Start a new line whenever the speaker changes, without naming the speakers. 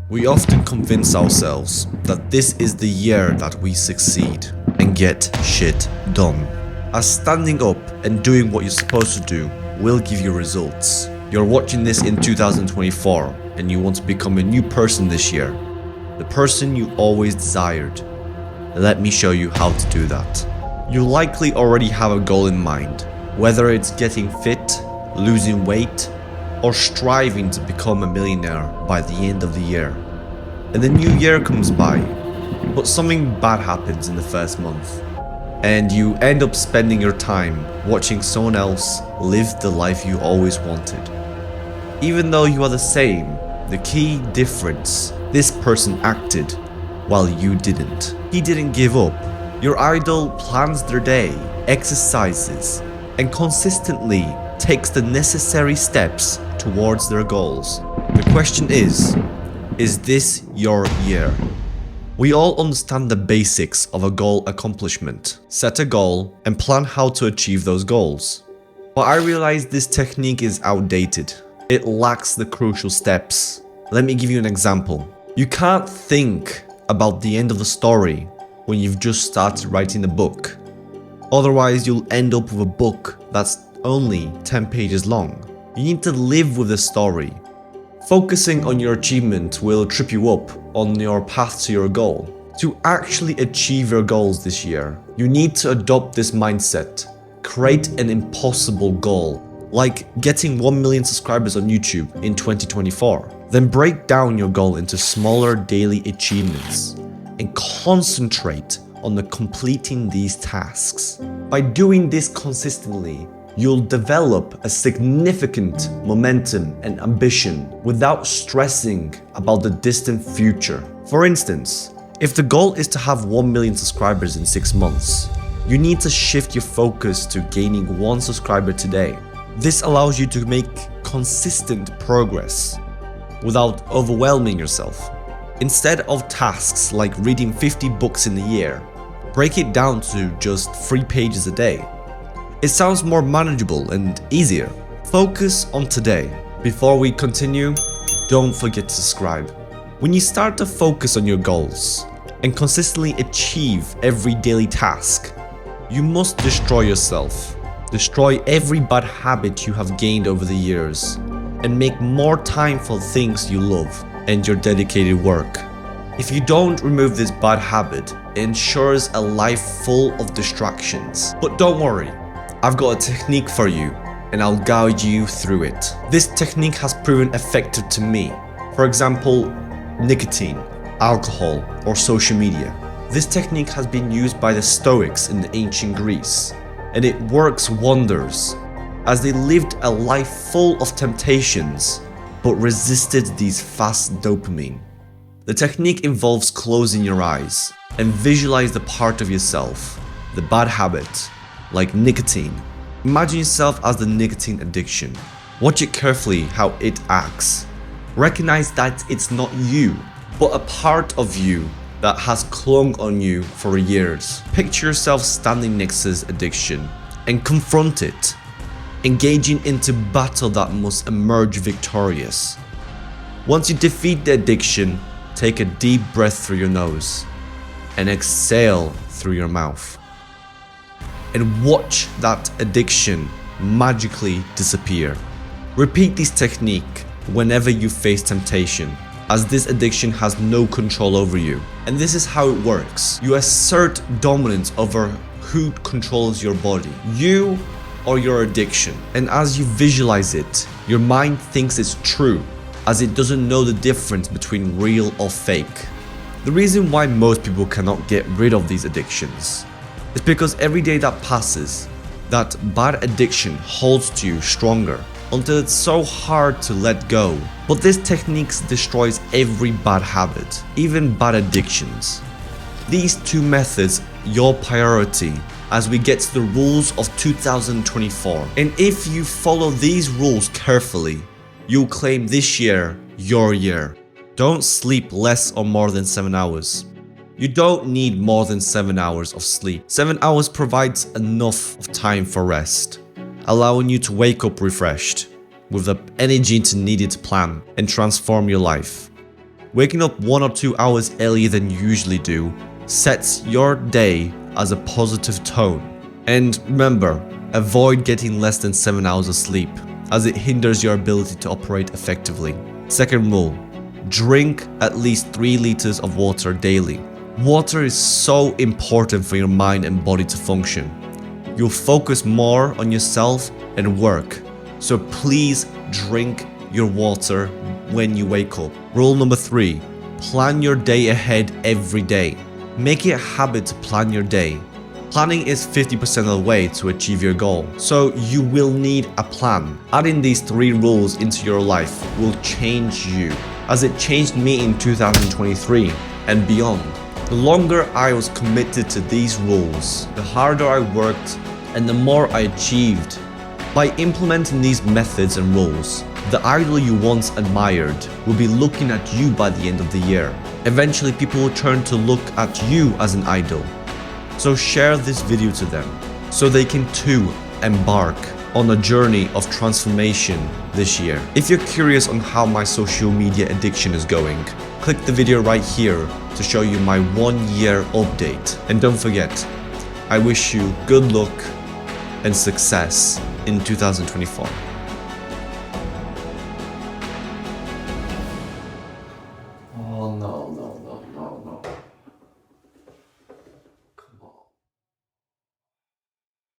We often convince ourselves that this is the year that we succeed and get shit done. As standing up and doing what you're supposed to do will give you results. You're watching this in 2024 and you want to become a new person this year. The person you always desired. Let me show you how to do that. You likely already have a goal in mind, whether it's getting fit, losing weight, or striving to become a millionaire by the end of the year. And the new year comes by, but something bad happens in the first month, and you end up spending your time watching someone else live the life you always wanted. Even though you are the same, the key difference, this person acted while you didn't. He didn't give up. Your idol plans their day, exercises, and consistently takes the necessary steps towards their goals. The question is this your year? We all understand the basics of a goal accomplishment. Set a goal and plan how to achieve those goals. But I realize this technique is outdated. It lacks the crucial steps. Let me give you an example. You can't think about the end of the story when you've just started writing the book. Otherwise, you'll end up with a book that's only 10 pages long. You need to live with the story. Focusing on your achievement will trip you up on your path to your goal. To actually achieve your goals this year, you need to adopt this mindset. Create an impossible goal, like getting 1 million subscribers on YouTube in 2024. Then break down your goal into smaller daily achievements and concentrate on completing these tasks. By doing this consistently, you'll develop a significant momentum and ambition without stressing about the distant future. For instance, if the goal is to have 1 million subscribers in 6 months, you need to shift your focus to gaining 1 subscriber today. This allows you to make consistent progress without overwhelming yourself. Instead of tasks like reading 50 books in a year, break it down to just 3 pages a day. It sounds more manageable and easier. Focus on today. Before we continue, don't forget to subscribe. When you start to focus on your goals and consistently achieve every daily task, you must destroy yourself. Destroy every bad habit you have gained over the years and make more time for things you love and your dedicated work. If you don't remove this bad habit, it ensures a life full of distractions. But don't worry. I've got a technique for you and I'll guide you through it. This technique has proven effective to me. For example, nicotine, alcohol, or social media. This technique has been used by the Stoics in the ancient Greece, and it works wonders as they lived a life full of temptations but resisted these fast dopamine. The technique involves closing your eyes and visualize the part of yourself, the bad habit, like nicotine. Imagine yourself as the nicotine addiction. Watch it carefully how it acts. Recognize that it's not you, but a part of you that has clung on you for years. Picture yourself standing next to this addiction and confront it, engaging into battle that must emerge victorious. Once you defeat the addiction, take a deep breath through your nose and exhale through your mouth. And watch that addiction magically disappear. Repeat this technique whenever you face temptation, as this addiction has no control over you. And this is how it works. You assert dominance over who controls your body, you or your addiction. And as you visualize it, your mind thinks it's true, as it doesn't know the difference between real or fake. The reason why most people cannot get rid of these addictions is because every day that passes, that bad addiction holds to you stronger until it's so hard to let go. But this technique destroys every bad habit, even bad addictions. These 2 methods your priority as we get to the rules of 2024. And if you follow these rules carefully, you'll claim this year your year. Don't sleep less or more than 7 hours. You don't need more than 7 hours of sleep. 7 hours provides enough of time for rest, allowing you to wake up refreshed, with the energy needed to plan and transform your life. Waking up 1 or 2 hours earlier than you usually do sets your day as a positive tone. And remember, avoid getting less than 7 hours of sleep, as it hinders your ability to operate effectively. Second rule, drink at least 3 liters of water daily. Water is so important for your mind and body to function. You'll focus more on yourself and work, so please drink your water when you wake up. Rule number 3, plan your day ahead every day. Make it a habit to plan your day. Planning is 50% of the way to achieve your goal, so you will need a plan. Adding these 3 rules into your life will change you, as it changed me in 2023 and beyond. The longer I was committed to these rules, the harder I worked and the more I achieved. By implementing these methods and rules, the idol you once admired will be looking at you by the end of the year. Eventually, people will turn to look at you as an idol. So share this video to them, so they can too embark on a journey of transformation this year. If you're curious on how my social media addiction is going, click the video right here to show you my 1-year update. And don't forget, I wish you good luck and success in 2024.